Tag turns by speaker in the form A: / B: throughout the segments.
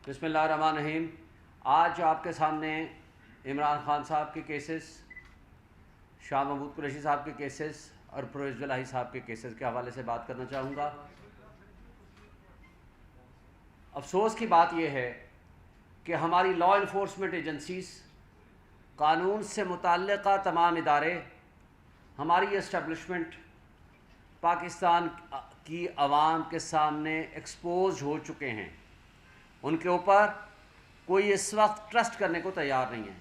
A: بسم اللہ الرحمن الرحیم۔ آج آپ کے سامنے عمران خان صاحب کے کیسز، شاہ محمود قریشی صاحب کے کیسز اور پرویز الہی صاحب کے کیسز کے حوالے سے بات کرنا چاہوں گا۔ افسوس کی بات یہ ہے کہ ہماری لا انفورسمنٹ ایجنسیز، قانون سے متعلقہ تمام ادارے، ہماری اسٹیبلشمنٹ پاکستان کی عوام کے سامنے ایکسپوز ہو چکے ہیں۔ ان کے اوپر کوئی اس وقت ٹرسٹ کرنے کو تیار نہیں ہے۔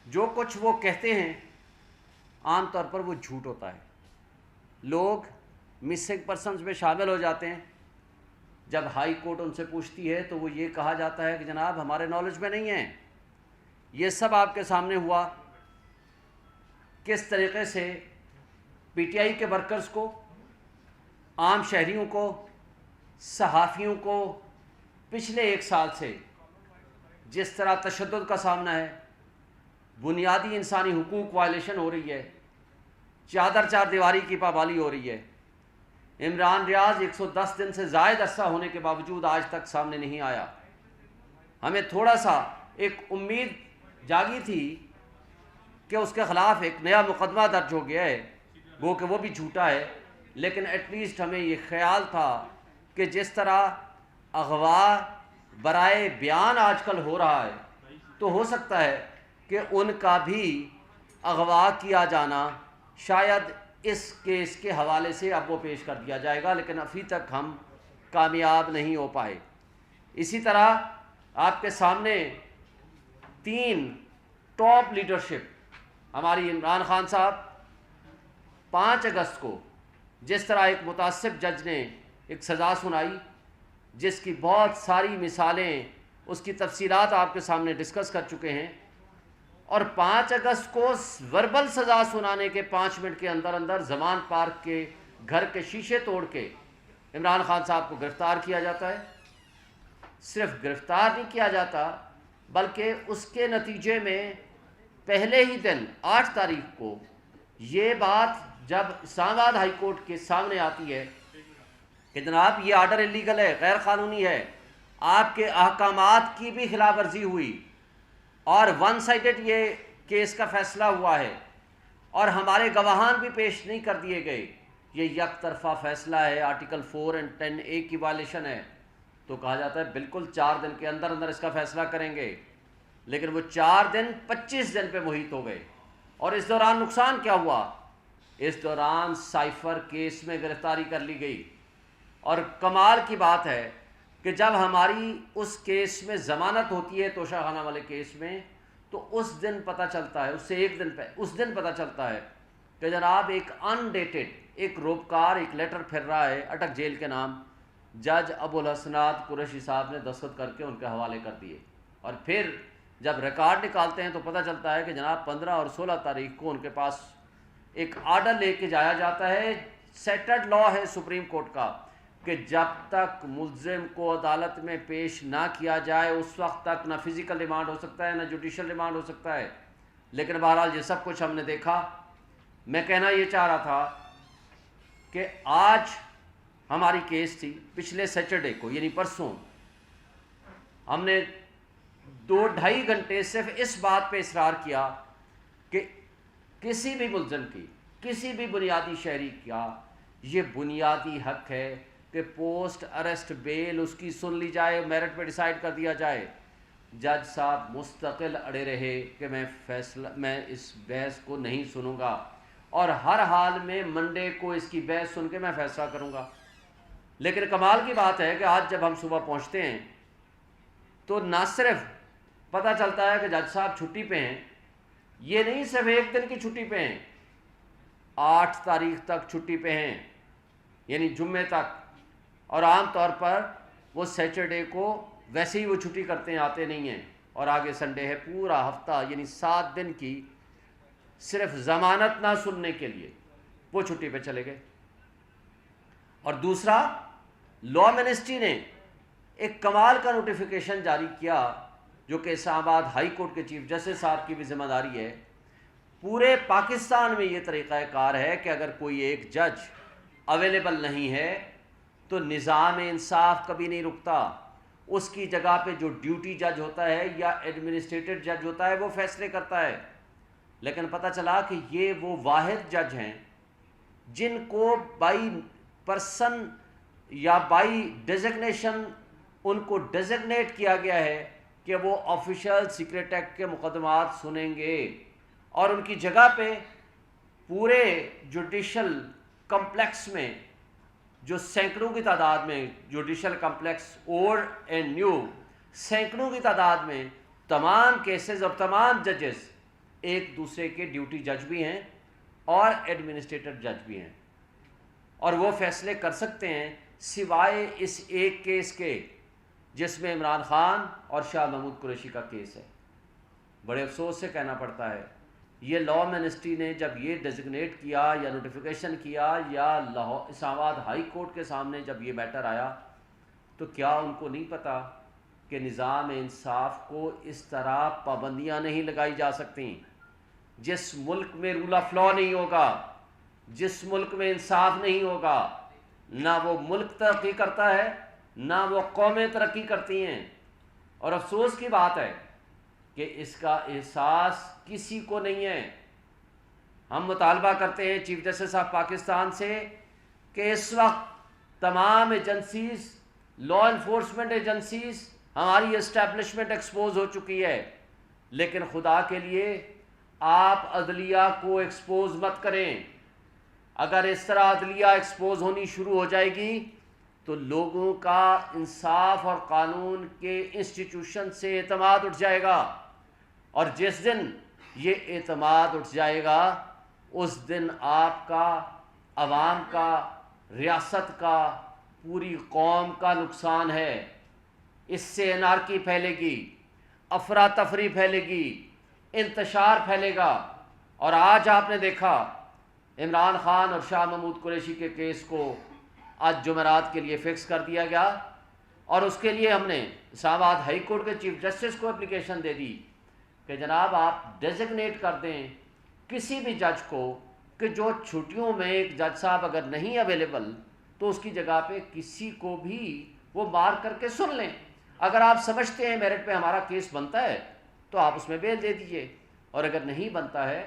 A: جو کچھ وہ کہتے ہیں عام طور پر وہ جھوٹ ہوتا ہے۔ لوگ مسنگ پرسنز میں شامل ہو جاتے ہیں۔ جب ہائی کورٹ ان سے پوچھتی ہے تو وہ یہ کہا جاتا ہے کہ جناب ہمارے نالج میں نہیں ہے۔ یہ سب آپ کے سامنے ہوا، کس طریقے سے پی ٹی آئی کے ورکرز کو، عام شہریوں کو، صحافیوں کو پچھلے ایک سال سے جس طرح تشدد کا سامنا ہے، بنیادی انسانی حقوق وائلیشن ہو رہی ہے، چادر چار دیواری کی پابندی ہو رہی ہے۔ عمران ریاض 110 دن سے زائد عرصہ ہونے کے باوجود آج تک سامنے نہیں آیا۔ ہمیں تھوڑا سا ایک امید جاگی تھی کہ اس کے خلاف ایک نیا مقدمہ درج ہو گیا ہے، وہ کہ وہ بھی جھوٹا ہے، لیکن ایٹ لیسٹ ہمیں یہ خیال تھا کہ جس طرح اغوا برائے بیان آج کل ہو رہا ہے تو ہو سکتا ہے کہ ان کا بھی اغوا کیا جانا شاید اس کیس کے حوالے سے اب وہ پیش کر دیا جائے گا، لیکن ابھی تک ہم کامیاب نہیں ہو پائے۔ اسی طرح آپ کے سامنے 3 ٹاپ لیڈرشپ ہماری عمران خان صاحب 5 اگست کو جس طرح ایک متعصب جج نے ایک سزا سنائی، جس کی بہت ساری مثالیں، اس کی تفصیلات آپ کے سامنے ڈسکس کر چکے ہیں، اور 5 اگست کو وربل سزا سنانے کے 5 منٹ کے اندر اندر زمان پارک کے گھر کے شیشے توڑ کے عمران خان صاحب کو گرفتار کیا جاتا ہے۔ صرف گرفتار نہیں کیا جاتا بلکہ اس کے نتیجے میں پہلے ہی دن 8 تاریخ کو یہ بات جب اسلام آباد ہائی کورٹ کے سامنے آتی ہے کہ جناب یہ آرڈر انلیگل ہے، غیر قانونی ہے، آپ کے احکامات کی بھی خلاف ورزی ہوئی اور ون سائیڈڈ یہ کیس کا فیصلہ ہوا ہے اور ہمارے گواہان بھی پیش نہیں کر دیے گئے، یہ یک طرفہ فیصلہ ہے، آرٹیکل 4 اور 10A کی وائلیشن ہے، تو کہا جاتا ہے بالکل 4 دن کے اندر اندر اس کا فیصلہ کریں گے، لیکن وہ 4 دن 25 دن پہ محیط ہو گئے۔ اور اس دوران نقصان کیا ہوا؟ اس دوران سائفر کیس میں گرفتاری کر لی گئی، اور کمال کی بات ہے کہ جب ہماری اس کیس میں ضمانت ہوتی ہے توشہ خانہ والے کیس میں، تو اس دن پتہ چلتا ہے، اس سے ایک دن اس دن پتہ چلتا ہے کہ جناب ایک انڈیٹڈ ایک روبکار ایک لیٹر پھر رہا ہے اٹک جیل کے نام، جج ابو الحسنات قریشی صاحب نے دستخط کر کے ان کے حوالے کر دیے، اور پھر جب ریکارڈ نکالتے ہیں تو پتہ چلتا ہے کہ جناب 15 اور 16 تاریخ کو ان کے پاس ایک آرڈر لے کے جایا جاتا ہے، سیٹلڈ لا ہے سپریم کورٹ کا کہ جب تک ملزم کو عدالت میں پیش نہ کیا جائے اس وقت تک نہ فزیکل ریمانڈ ہو سکتا ہے نہ جوڈیشل ریمانڈ ہو سکتا ہے۔ لیکن بہرحال یہ سب کچھ ہم نے دیکھا۔ میں کہنا یہ چاہ رہا تھا کہ آج ہماری کیس تھی، پچھلے سیٹرڈے کو یعنی پرسوں ہم نے 2-2.5 گھنٹے صرف اس بات پہ اصرار کیا کہ کسی بھی ملزم کی، کسی بھی بنیادی شہری کا یہ بنیادی حق ہے کہ پوسٹ اریسٹ بیل اس کی سن لی جائے، میرٹ پہ ڈیسائیڈ کر دیا جائے۔ جج صاحب مستقل اڑے رہے کہ میں اس بحث کو نہیں سنوں گا، اور ہر حال میں منڈے کو اس کی بحث سن کے میں فیصلہ کروں گا۔ لیکن کمال کی بات ہے کہ آج جب ہم صبح پہنچتے ہیں تو نہ صرف پتہ چلتا ہے کہ جج صاحب چھٹی پہ ہیں، یہ نہیں صرف ایک دن کی چھٹی پہ ہیں، 8 تاریخ تک چھٹی پہ ہیں، یعنی جمعے تک، اور عام طور پر وہ سیٹرڈے کو ویسے ہی وہ چھٹی کرتے ہیں، آتے نہیں ہیں، اور آگے سنڈے ہے، پورا ہفتہ یعنی 7 دن کی صرف ضمانت نہ سننے کے لیے وہ چھٹی پہ چلے گئے۔ اور دوسرا، لا منسٹری نے ایک کمال کا نوٹیفیکیشن جاری کیا جو کہ اسلام آباد ہائی کورٹ کے چیف جسٹس صاحب کی بھی ذمہ داری ہے۔ پورے پاکستان میں یہ طریقہ کار ہے کہ اگر کوئی ایک جج اویلیبل نہیں ہے تو نظام انصاف کبھی نہیں رکتا، اس کی جگہ پہ جو ڈیوٹی جج ہوتا ہے یا ایڈمنسٹریٹو جج ہوتا ہے وہ فیصلے کرتا ہے. لیکن پتہ چلا کہ یہ وہ واحد جج ہیں جن کو بائی پرسن یا بائی ڈیزگنیشن ان کو ڈیزگنیٹ کیا گیا ہے کہ وہ آفیشل سیکریٹ ایکٹ کے مقدمات سنیں گے، اور ان کی جگہ پہ پورے جوڈیشل کمپلیکس میں جو سینکڑوں کی تعداد میں judicial complex old and new سینکڑوں کی تعداد میں تمام کیسز اور تمام ججز ایک دوسرے کے ڈیوٹی جج بھی ہیں اور ایڈمنسٹریٹو جج بھی ہیں، اور وہ فیصلے کر سکتے ہیں سوائے اس ایک کیس کے جس میں عمران خان اور شاہ محمود قریشی کا کیس ہے. بڑے افسوس سے کہنا پڑتا ہے یہ لاء منسٹری نے جب یہ ڈیزگنیٹ کیا یا نوٹیفیکیشن کیا یا اسلام آباد ہائی کورٹ کے سامنے جب یہ میٹر آیا تو کیا ان کو نہیں پتا کہ نظام انصاف کو اس طرح پابندیاں نہیں لگائی جا سکتی. جس ملک میں رول آف لاء نہیں ہوگا، جس ملک میں انصاف نہیں ہوگا، نہ وہ ملک ترقی کرتا ہے نہ وہ قومیں ترقی کرتی ہیں. اور افسوس کی بات ہے کہ اس کا احساس کسی کو نہیں ہے. ہم مطالبہ کرتے ہیں چیف جسٹس آف پاکستان سے کہ اس وقت تمام ایجنسیز، لاء انفورسمنٹ ایجنسیز، ہماری اسٹیبلشمنٹ ایکسپوز ہو چکی ہے، لیکن خدا کے لیے آپ عدلیہ کو ایکسپوز مت کریں. اگر اس طرح عدلیہ ایکسپوز ہونی شروع ہو جائے گی تو لوگوں کا انصاف اور قانون کے انسٹیٹیوشن سے اعتماد اٹھ جائے گا، اور جس دن یہ اعتماد اٹھ جائے گا اس دن آپ کا، عوام کا، ریاست کا، پوری قوم کا نقصان ہے. اس سے انارکی پھیلے گی، افراتفری پھیلے گی، انتشار پھیلے گا. اور آج آپ نے دیکھا عمران خان اور شاہ محمود قریشی کے کیس کو آج جمعرات کے لیے فکس کر دیا گیا، اور اس کے لیے ہم نے اسلام آباد ہائی کورٹ کے چیف جسٹس کو اپلیکیشن دے دی کہ جناب آپ ڈیزگنیٹ کر دیں کسی بھی جج کو کہ جو چھٹیوں میں ایک جج صاحب اگر نہیں اویلیبل تو اس کی جگہ پہ کسی کو بھی وہ مار کر کے سن لیں. اگر آپ سمجھتے ہیں میرٹ پہ ہمارا کیس بنتا ہے تو آپ اس میں بیل دے دیجئے، اور اگر نہیں بنتا ہے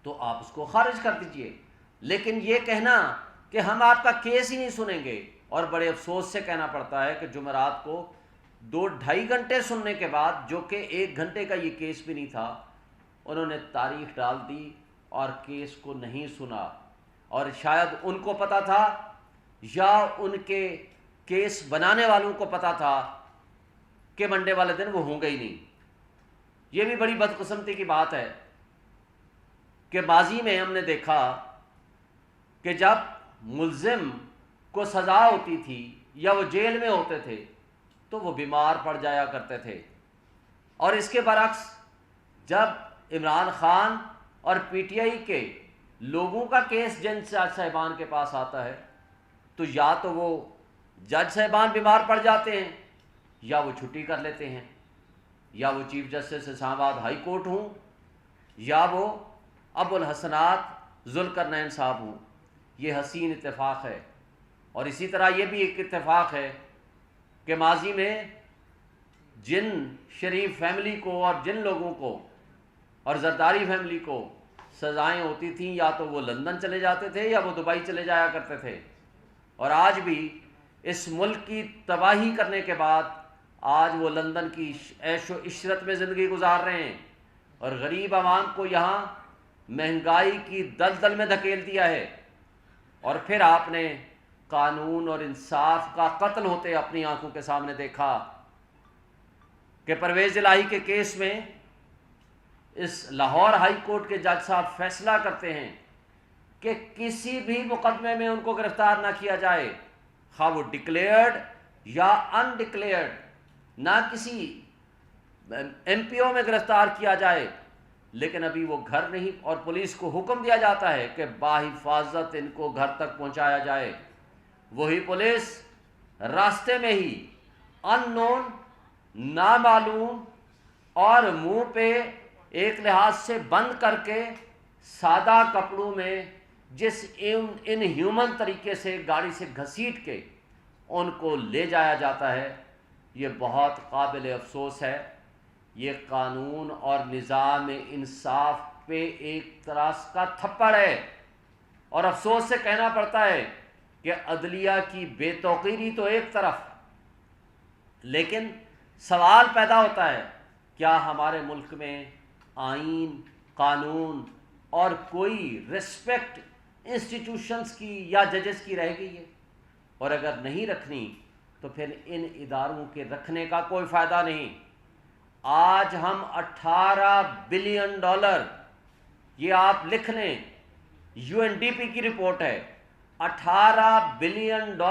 A: تو آپ اس کو خارج کر دیجئے. لیکن یہ کہنا کہ ہم آپ کا کیس ہی نہیں سنیں گے، اور بڑے افسوس سے کہنا پڑتا ہے کہ جمعرات کو 2-2.5 گھنٹے سننے کے بعد، جو کہ 1 گھنٹے کا یہ کیس بھی نہیں تھا، انہوں نے تاریخ ڈال دی اور کیس کو نہیں سنا. اور شاید ان کو پتا تھا یا ان کے کیس بنانے والوں کو پتا تھا کہ منڈے والے دن وہ ہوں گے ہی نہیں. یہ بھی بڑی بدقسمتی کی بات ہے کہ ماضی میں ہم نے دیکھا کہ جب ملزم کو سزا ہوتی تھی یا وہ جیل میں ہوتے تھے تو وہ بیمار پڑ جایا کرتے تھے، اور اس کے برعکس جب عمران خان اور پی ٹی آئی کے لوگوں کا کیس جج صاحبان کے پاس آتا ہے تو یا تو وہ جج صاحبان بیمار پڑ جاتے ہیں یا وہ چھٹی کر لیتے ہیں، یا وہ چیف جسٹس اسلام آباد ہائی کورٹ ہوں یا وہ ابو الحسنات ذوالقرنین صاحب ہوں. یہ حسین اتفاق ہے. اور اسی طرح یہ بھی ایک اتفاق ہے کہ ماضی میں جن شریف فیملی کو اور جن لوگوں کو اور زرداری فیملی کو سزائیں ہوتی تھیں یا تو وہ لندن چلے جاتے تھے یا وہ دبئی چلے جایا کرتے تھے، اور آج بھی اس ملک کی تباہی کرنے کے بعد آج وہ لندن کی عیش و عشرت میں زندگی گزار رہے ہیں، اور غریب عوام کو یہاں مہنگائی کی دلدل میں دھکیل دیا ہے. اور پھر آپ نے قانون اور انصاف کا قتل ہوتے اپنی آنکھوں کے سامنے دیکھا کہ پرویز الہی کے کیس میں اس لاہور ہائی کورٹ کے جج صاحب فیصلہ کرتے ہیں کہ کسی بھی مقدمے میں ان کو گرفتار نہ کیا جائے، خواہ وہ ڈکلیئرڈ یا ان ڈکلیئرڈ، نہ کسی ایم پی او میں گرفتار کیا جائے، لیکن ابھی وہ گھر نہیں، اور پولیس کو حکم دیا جاتا ہے کہ باحفاظت ان کو گھر تک پہنچایا جائے. وہی پولیس راستے میں ہی ان نون، نامعلوم اور منہ پہ ایک لحاظ سے بند کر کے سادہ کپڑوں میں جس ان ہیومن طریقے سے گاڑی سے گھسیٹ کے ان کو لے جایا جاتا ہے. یہ بہت قابل افسوس ہے. یہ قانون اور نظام انصاف پہ ایک طرح کا تھپڑ ہے، اور افسوس سے کہنا پڑتا ہے کہ عدلیہ کی بے توقیری تو ایک طرف، لیکن سوال پیدا ہوتا ہے کیا ہمارے ملک میں آئین، قانون اور کوئی رسپیکٹ انسٹیٹیوشنز کی یا ججز کی رہ گئی ہے؟ اور اگر نہیں رکھنی تو پھر ان اداروں کے رکھنے کا کوئی فائدہ نہیں. آج ہم $18 بلین، یہ آپ لکھ لیں، UNDP کی رپورٹ ہے، $18 بلین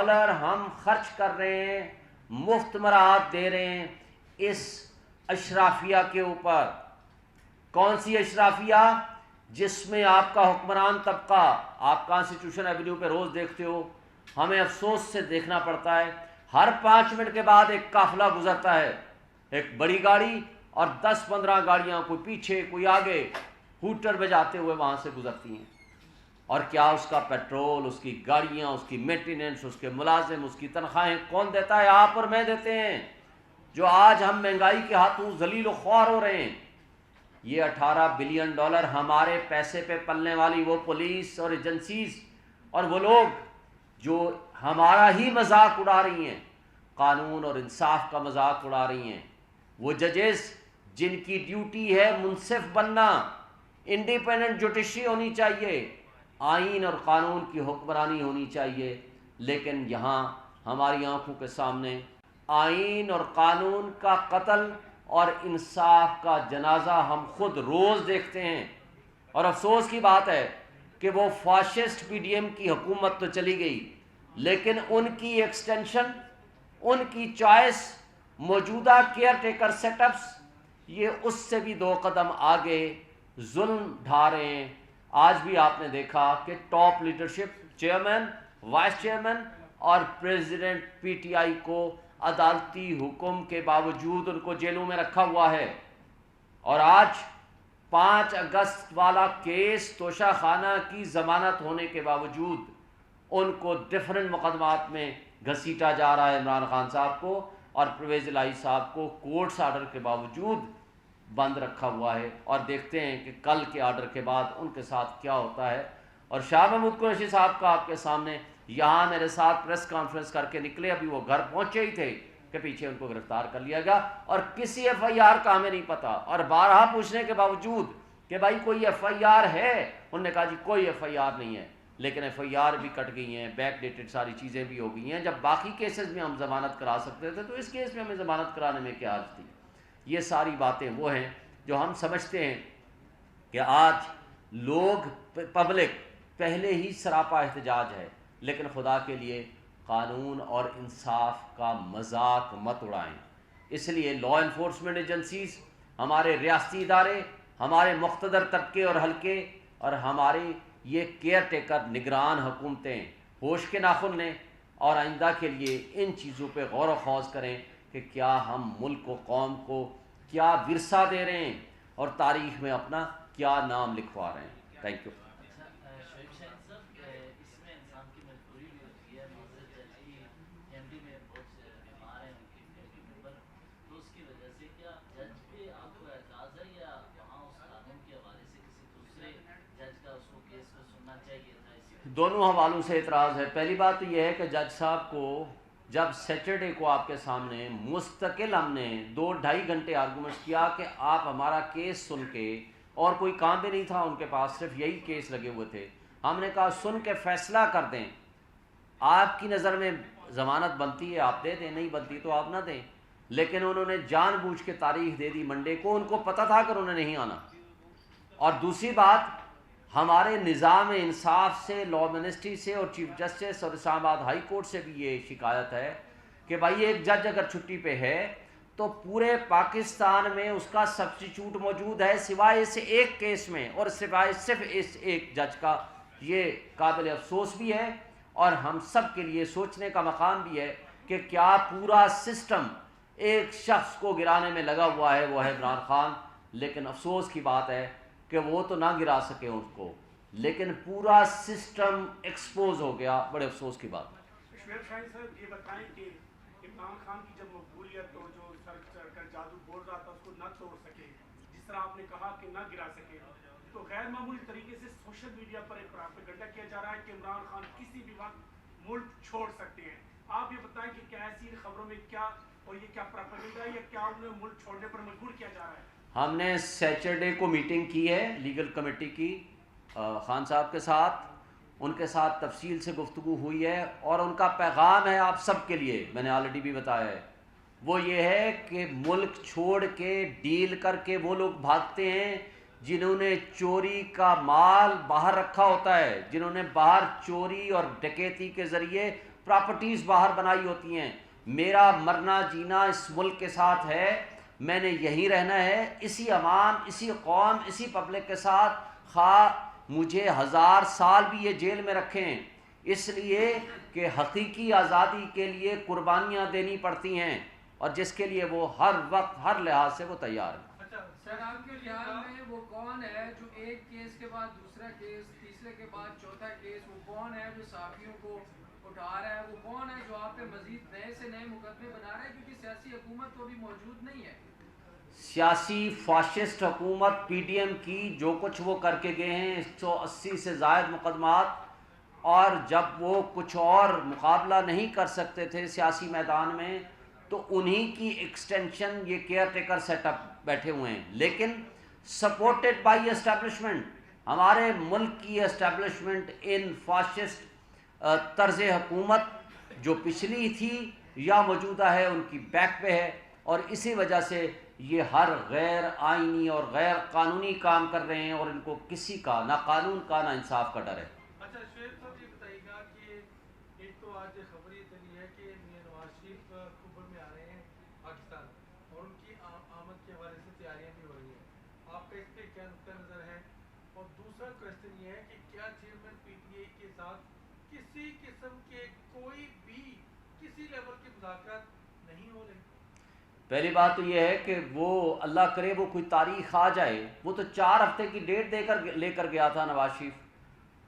A: ہم خرچ کر رہے ہیں، مفت مراعات دے رہے ہیں اس اشرافیہ کے اوپر. کون سی اشرافیہ؟ جس میں آپ کا حکمران طبقہ، آپ کانسٹیٹیوشن ایونیو پہ روز دیکھتے ہو، ہمیں افسوس سے دیکھنا پڑتا ہے ہر 5 منٹ کے بعد ایک قافلہ گزرتا ہے، ایک بڑی گاڑی اور 10-15 گاڑیاں، کوئی پیچھے کوئی آگے، ہوٹر بجاتے ہوئے وہاں سے گزرتی ہیں. اور کیا اس کا پیٹرول، اس کی گاڑیاں، اس کی مینٹیننس، اس کے ملازم، اس کی تنخواہیں کون دیتا ہے؟ آپ اور میں دیتے ہیں، جو آج ہم مہنگائی کے ہاتھوں ذلیل و خوار ہو رہے ہیں. یہ $18 بلین ہمارے پیسے پہ پلنے والی وہ پولیس اور ایجنسیز اور وہ لوگ جو ہمارا ہی مذاق اڑا رہی ہیں، قانون اور انصاف کا مذاق اڑا رہی ہیں، وہ ججز جن کی ڈیوٹی ہے منصف بننا، انڈیپینڈنٹ جوڈیشری ہونی چاہیے، آئین اور قانون کی حکمرانی ہونی چاہیے. لیکن یہاں ہماری آنکھوں کے سامنے آئین اور قانون کا قتل اور انصاف کا جنازہ ہم خود روز دیکھتے ہیں. اور افسوس کی بات ہے کہ وہ فاشسٹ PDM کی حکومت تو چلی گئی، لیکن ان کی ایکسٹینشن، ان کی چوائس، موجودہ کیئر ٹیکر سیٹ اپس، یہ اس سے بھی 2 قدم آگے ظلم ڈھا رہے ہیں. آج بھی آپ نے دیکھا کہ top leadership, chairman, vice chairman اور پریزیڈنٹ PTI کو عدالتی حکم کے باوجود ان کو جیلوں میں رکھا ہوا ہے. اور آج 5 اگست والا کیس، توشہ خانہ کی ضمانت ہونے کے باوجود ان کو ڈفرنٹ مقدمات میں گھسیٹا جا رہا ہے. عمران خان صاحب کو اور پرویز الہی صاحب کو کورٹس آرڈر کے باوجود بند رکھا ہوا ہے. اور دیکھتے ہیں کہ کل کے آرڈر کے بعد ان کے ساتھ کیا ہوتا ہے. اور شاہ محمود قریشی صاحب کا آپ کے سامنے یہاں میرے ساتھ پریس کانفرنس کر کے نکلے، ابھی وہ گھر پہنچے ہی تھے کہ پیچھے ان کو گرفتار کر لیا گیا، اور کسی FIR کا ہمیں نہیں پتا. اور بارہا پوچھنے کے باوجود کہ بھائی کوئی FIR ہے، انہوں نے کہا جی کوئی FIR نہیں ہے. لیکن FIR بھی کٹ گئی ہیں، بیک ڈیٹڈ ساری چیزیں بھی ہو گئی ہیں. جب باقی کیسز میں ہم ضمانت کرا سکتے تھے تو اس کیس میں ہمیں ضمانت کرانے میں کیا حرج تھی؟ یہ ساری باتیں وہ ہیں جو ہم سمجھتے ہیں کہ آج لوگ، پبلک پہلے ہی سراپا احتجاج ہے، لیکن خدا کے لیے قانون اور انصاف کا مذاق مت اڑائیں. اس لیے لا انفورسمنٹ ایجنسیز، ہمارے ریاستی ادارے، ہمارے مقتدر طبقے اور حلقے، اور ہماری یہ کیئر ٹیکر نگران حکومتیں ہوش کے ناخن لیں اور آئندہ کے لیے ان چیزوں پہ غور و خوض کریں کہ کیا ہم ملک و قوم کو کیا ورثہ دے رہے ہیں اور تاریخ میں اپنا کیا نام لکھوا رہے ہیں. Thank you.
B: شعیب شاہین صاحب، اس میں انسان کی مجبوری بھی ہوتی ہے. معذرت چاہیے MD میں بہت بیمار ہیں ان کی فیملی ممبر، تو اس کی وجہ سے کیا جج پہ آپ کو اعتراض ہے، یا وہاں اس قانون کے حوالے سے کسی دوسرے جج کا اس کو کیس کو سننا چاہیے تھا؟
A: دونوں حوالوں سے اعتراض ہے. پہلی بات تو یہ ہے کہ جج صاحب کو جب سیٹرڈے کو آپ کے سامنے مستقل ہم نے 2-2.5 گھنٹے آرگومنٹس کیا کہ آپ ہمارا کیس سن کے، اور کوئی کام بھی نہیں تھا ان کے پاس، صرف یہی کیس لگے ہوئے تھے، ہم نے کہا سن کے فیصلہ کر دیں، آپ کی نظر میں ضمانت بنتی ہے آپ دے دیں، نہیں بنتی تو آپ نہ دیں. لیکن انہوں نے جان بوجھ کے تاریخ دے دی منڈے کو، ان کو پتہ تھا کہ انہوں نے نہیں آنا. اور دوسری بات، ہمارے نظام انصاف سے، لا منسٹری سے اور چیف جسٹس اور اسلام آباد ہائی کورٹ سے بھی یہ شکایت ہے کہ بھائی ایک جج اگر چھٹی پہ ہے تو پورے پاکستان میں اس کا سبسٹیچیوٹ موجود ہے سوائے اس ایک کیس میں، اور سوائے صرف اس ایک جج کا. یہ قابل افسوس بھی ہے اور ہم سب کے لیے سوچنے کا مقام بھی ہے کہ کیا پورا سسٹم ایک شخص کو گرانے میں لگا ہوا ہے، وہ ہے عمران خان. لیکن افسوس کی بات ہے کہ وہ تو نہ گرا سکے اس کو، لیکن پورا سسٹم ایکسپوز ہو گیا. بڑے افسوس کی بات.
C: شعیب شاہین صاحب یہ بتائیں کہ عمران خان کی جب مقبولیت اور جو سر چڑھ کر جادو بول رہا تھا اس کو نہ توڑ سکے، جس طرح آپ نے کہا کہ نہ گرا سکے، تو غیر معمولی طریقے سے سوشل میڈیا پر ایک پروپیگنڈا کیا جا رہا ہے کہ عمران خان کسی بھی وقت ملک چھوڑ سکتے ہیں. آپ یہ بتائیں کہ کیا ایسی خبروں میں کیا، اور یہ کیا پروپیگنڈا ہے یا کیا انہیں ملک چھوڑنے پر مجبور کیا جا رہا ہے؟
A: ہم نے سیچرڈے کو میٹنگ کی ہے لیگل کمیٹی کی خان صاحب کے ساتھ، ان کے ساتھ تفصیل سے گفتگو ہوئی ہے، اور ان کا پیغام ہے آپ سب کے لیے، میں نے آلریڈی بھی بتایا ہے، وہ یہ ہے کہ ملک چھوڑ کے ڈیل کر کے وہ لوگ بھاگتے ہیں جنہوں نے چوری کا مال باہر رکھا ہوتا ہے، جنہوں نے باہر چوری اور ڈکیتی کے ذریعے پراپرٹیز باہر بنائی ہوتی ہیں. میرا مرنا جینا اس ملک کے ساتھ ہے، میں نے یہیں رہنا ہے، اسی عوام، اسی قوم، اسی پبلک کے ساتھ، خواہ مجھے 1000 سال بھی یہ جیل میں رکھیں، اس لیے کہ حقیقی آزادی کے لیے قربانیاں دینی پڑتی ہیں، اور جس کے لیے وہ ہر وقت ہر لحاظ سے وہ تیار ہے.
D: سر آپ کے لحاظ میں وہ کون ہے جو ایک کیس کے بعد دوسرا کیس، تیسرے کے بعد چوتھا کیس، وہ کون ہے جو صحافیوں کو اٹھا رہا ہے، وہ کون ہے جو آپ پہ مزید نئے سے نئے مقدمے بنا رہا ہے، کیونکہ سیاسی حکومت تو ابھی موجود نہیں ہے؟
A: سیاسی فاشسٹ حکومت پی ڈی ایم کی جو کچھ وہ کر کے گئے ہیں، 180 سے زائد مقدمات، اور جب وہ کچھ اور مقابلہ نہیں کر سکتے تھے سیاسی میدان میں تو انہی کی ایکسٹینشن یہ کیئر ٹیکر سیٹ اپ بیٹھے ہوئے ہیں، لیکن سپورٹڈ بائی اسٹیبلشمنٹ، ہمارے ملک کی اسٹیبلشمنٹ ان فاشسٹ طرز حکومت جو پچھلی تھی یا موجودہ ہے ان کی بیک پہ ہے، اور اسی وجہ سے یہ ہر غیر آئینی اور غیر قانونی کام کر رہے ہیں، اور ان کو کسی کا نہ قانون کا نہ انصاف کا ڈر ہے.
E: اچھا شعیب صاحب یہ بتائیے گا کہ ایک تو آج خبر یہ چلی ہے کہ میاں نواز شریف کھبر میں آ رہے ہیں پاکستان، اور ان کی آمد کے حوالے سے تیاریاں بھی ہو رہی ہیں، آپ کا اس پہ کیا نقطہ نظر ہے؟ اور دوسرا کوشچن یہ ہے کہ کیا چیئرمین پی ٹی آئی کے ساتھ کسی قسم کے کوئی بھی کسی لیول کے مذاکرات نہیں ہو رہے؟
A: پہلی بات تو یہ ہے کہ وہ اللہ کرے وہ کوئی تاریخ آ جائے، وہ تو 4 ہفتے کی ڈیٹ لے کر گیا تھا نواز شریف،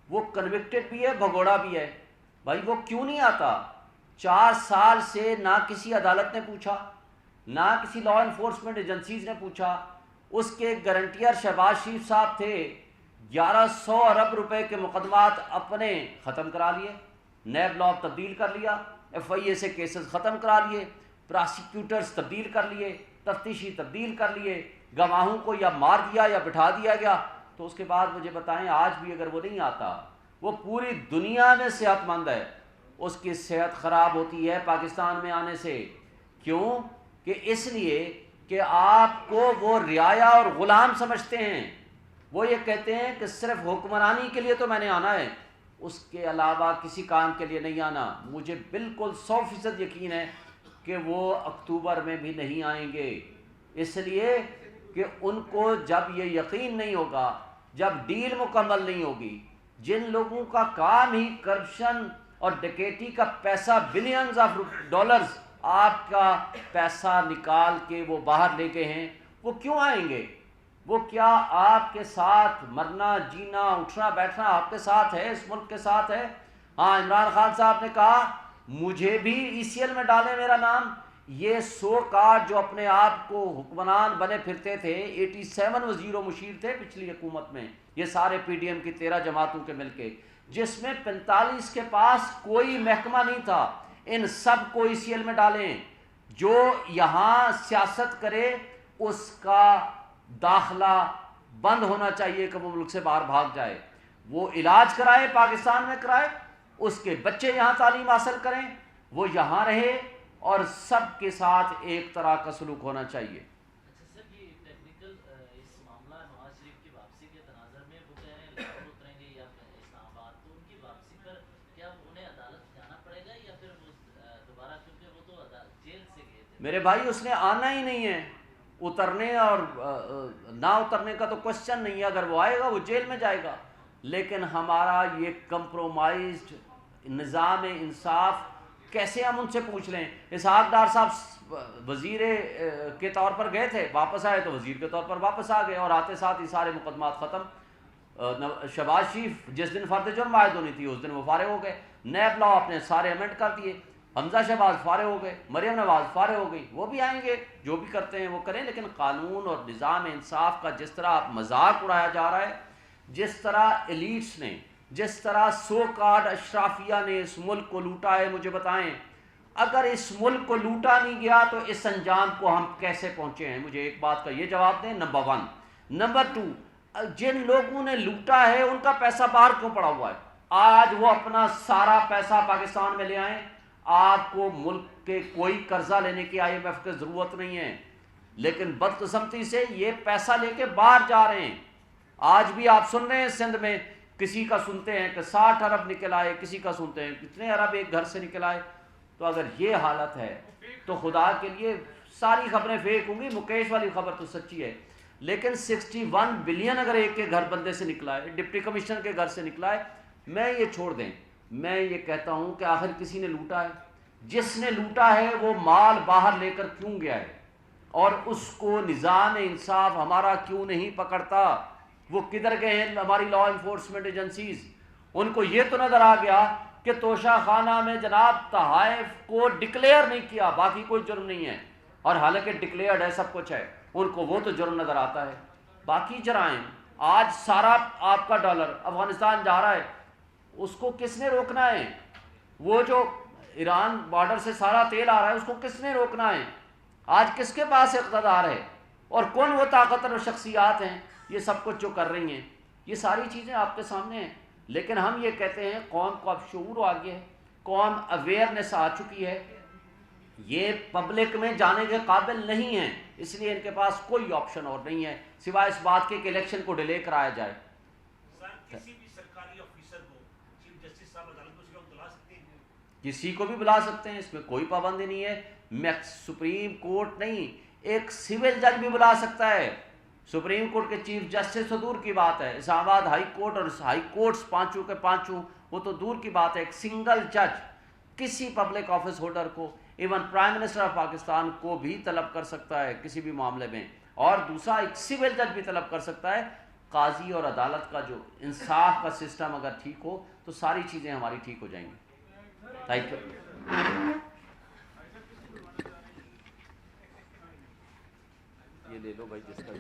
A: وہ کنوکٹڈ بھی ہے، بھگوڑا بھی ہے، بھائی وہ کیوں نہیں آتا؟ 4 سال سے نہ کسی عدالت نے پوچھا، نہ کسی لا انفورسمنٹ ایجنسیز نے پوچھا. اس کے گارنٹیئر شہباز شریف صاحب تھے، 1100 ارب روپے کے مقدمات اپنے ختم کرا لیے، نیب لا تبدیل کر لیا، ایف آئی اے سے کیسز ختم کرا لیے، پراسیکیوٹرز تبدیل کر لیے، تفتیشی تبدیل کر لیے، گواہوں کو یا مار دیا یا بٹھا دیا گیا. تو اس کے بعد مجھے بتائیں آج بھی اگر وہ نہیں آتا، وہ پوری دنیا میں صحت مند ہے، اس کی صحت خراب ہوتی ہے پاکستان میں آنے سے. کیوں؟ کہ اس لیے کہ آپ کو وہ رعایا اور غلام سمجھتے ہیں. وہ یہ کہتے ہیں کہ صرف حکمرانی کے لیے تو میں نے آنا ہے، اس کے علاوہ کسی کام کے لیے نہیں آنا. مجھے بالکل 100% یقین ہے کہ وہ اکتوبر میں بھی نہیں آئیں گے، اس لیے کہ ان کو جب یہ یقین نہیں ہوگا، جب ڈیل مکمل نہیں ہوگی، جن لوگوں کا کام ہی کرپشن اور ڈکیٹی کا پیسہ بلینز آف ڈالرز آپ کا پیسہ نکال کے وہ باہر لے گئے ہیں، وہ کیوں آئیں گے؟ وہ کیا آپ کے ساتھ مرنا جینا اٹھنا بیٹھنا آپ کے ساتھ ہے، اس ملک کے ساتھ ہے؟ ہاں، عمران خان صاحب نے کہا مجھے بھی ای سی ایل میں ڈالیں میرا نام. یہ 100 کارڈ جو اپنے آپ کو حکمران بنے پھرتے تھے، 87 وزیر و مشیر تھے پچھلی حکومت میں، یہ سارے پی ڈی ایم کی 13 جماعتوں کے مل کے، جس میں 45 کے پاس کوئی محکمہ نہیں تھا. ان سب کو ای سی ایل میں ڈالیں. جو یہاں سیاست کرے اس کا داخلہ بند ہونا چاہیے کہ وہ ملک سے باہر بھاگ جائے. وہ علاج کرائے، پاکستان میں کرائے، اس کے بچے یہاں تعلیم حاصل کریں، وہ یہاں رہے، اور سب کے ساتھ ایک طرح کا سلوک ہونا چاہیے.
B: اچھا سر، یہ ٹیکنیکل اس معاملہ نواز شریف کی واپسی کے تناظر میں وہ کہہ رہے ہیں لاہور اتریں گے یا اسلام آباد، تو ان کی واپسی پر کیا انہیں عدالت جانا پڑے گا یا پھر وہ دوبارہ، کیونکہ وہ تو جیل سے گئے تھے؟
A: میرے بھائی اس نے آنا ہی نہیں ہے، اترنے اور نہ اترنے کا تو کوشچن نہیں ہے. اگر وہ آئے گا وہ جیل میں جائے گا. لیکن ہمارا یہ کمپرومائزڈ نظام انصاف کیسے ہم ان سے پوچھ لیں؟ اسحاق ڈار صاحب وزیر کے طور پر گئے تھے، واپس آئے تو وزیر کے طور پر واپس آ گئے، اور آتے ساتھ ہی سارے مقدمات ختم. شہباز شریف جس دن فرد جرم عائد ہونی تھی اس دن وہ فارغ ہو گئے. نیب لا اپنے سارے امینڈ کر دیے. حمزہ شہباز فارغ ہو گئے، مریم نواز فارغ ہو گئی، وہ بھی آئیں گے، جو بھی کرتے ہیں وہ کریں، لیکن قانون اور نظام انصاف کا جس طرح مذاق اڑایا جا رہا ہے، جس طرح ایلیٹس نے، جس طرح سو کارڈ اشرافیہ نے اس ملک کو لوٹا ہے، مجھے بتائیں اگر اس ملک کو لوٹا نہیں گیا تو اس انجام کو ہم کیسے پہنچے ہیں؟ مجھے ایک بات کا یہ جواب دیں، نمبر 1۔ نمبر 2، جن لوگوں نے لوٹا ہے ان کا پیسہ باہر کیوں پڑا ہوا ہے؟ آج وہ اپنا سارا پیسہ پاکستان میں لے آئیں، آپ کو ملک کے کوئی قرضہ لینے کی IMF کی ضرورت نہیں ہے، لیکن بدقسمتی سے یہ پیسہ لے کے باہر جا رہے ہیں۔ آج بھی آپ سن رہے ہیں سندھ میں کسی کا سنتے ہیں کہ 60 ارب نکل آئے، کسی کا سنتے ہیں کتنے ارب ایک گھر سے نکل آئے۔ تو اگر یہ حالت ہے تو خدا کے لیے ساری خبریں فیک ہوں گی، مکیش والی خبر تو سچی ہے، لیکن 61 بلین اگر ایک کے گھر بندے سے نکلا ہے، ڈپٹی کمشنر کے گھر سے نکلا ہے، میں یہ چھوڑ دیں، میں یہ کہتا ہوں کہ آخر کسی نے لوٹا ہے، جس نے لوٹا ہے وہ مال باہر لے کر کیوں گیا ہے، اور اس کو نظام انصاف ہمارا کیوں نہیں پکڑتا؟ وہ کدھر گئے ہیں ہماری لا انفورسمنٹ ایجنسیز؟ ان کو یہ تو نظر آ گیا کہ توشہ خانہ میں جناب تحائف کو ڈکلیئر نہیں کیا، باقی کوئی جرم نہیں ہے، اور حالانکہ ڈکلیئرڈ ہے، سب کچھ ہے، ان کو وہ تو جرم نظر آتا ہے۔ باقی جرائم، آج سارا آپ کا ڈالر افغانستان جا رہا ہے، اس کو کس نے روکنا ہے؟ وہ جو ایران بارڈر سے سارا تیل آ رہا ہے اس کو کس نے روکنا ہے؟ آج کس کے پاس اقتدار ہے، اور کون وہ طاقتور شخصیات ہیں یہ سب کچھ جو کر رہی ہیں؟ یہ ساری چیزیں آپ کے سامنے ہیں، لیکن ہم یہ کہتے ہیں قوم کو اب شعور آ گیا ہے، قوم اویئرنیس آ چکی ہے، یہ پبلک میں جانے کے قابل نہیں ہیں، اس لیے ان کے پاس کوئی آپشن اور نہیں ہے سوائے اس بات کے کہ الیکشن کو ڈیلے کرایا جائے۔
C: کسی بھی سرکاری آفیسر کو چیف جسٹس صاحب عدالت کو اس بلا سکتے ہیں،
A: کسی کو بھی بلا سکتے ہیں، اس میں کوئی پابندی نہیں ہے، سپریم کورٹ نہیں، ایک سول جج بھی بلا سکتا ہے، سپریم کورٹ کے چیف جسٹس تو دور کی بات ہے، اسلام آباد ہائی کورٹ اور ہائی کورٹس پانچوں کے پانچوں وہ تو دور کی بات ہے، ایک سنگل جج کسی پبلک آفس ہولڈر کو، even prime minister of Pakistan کو بھی طلب کر سکتا ہے کسی بھی معاملے میں، اور دوسرا ایک سول جج بھی طلب کر سکتا ہے۔ قاضی اور عدالت کا جو انصاف کا سسٹم اگر ٹھیک ہو تو ساری چیزیں ہماری ٹھیک ہو جائیں گی۔ Thank you. یہ لے لو بھائی جس کا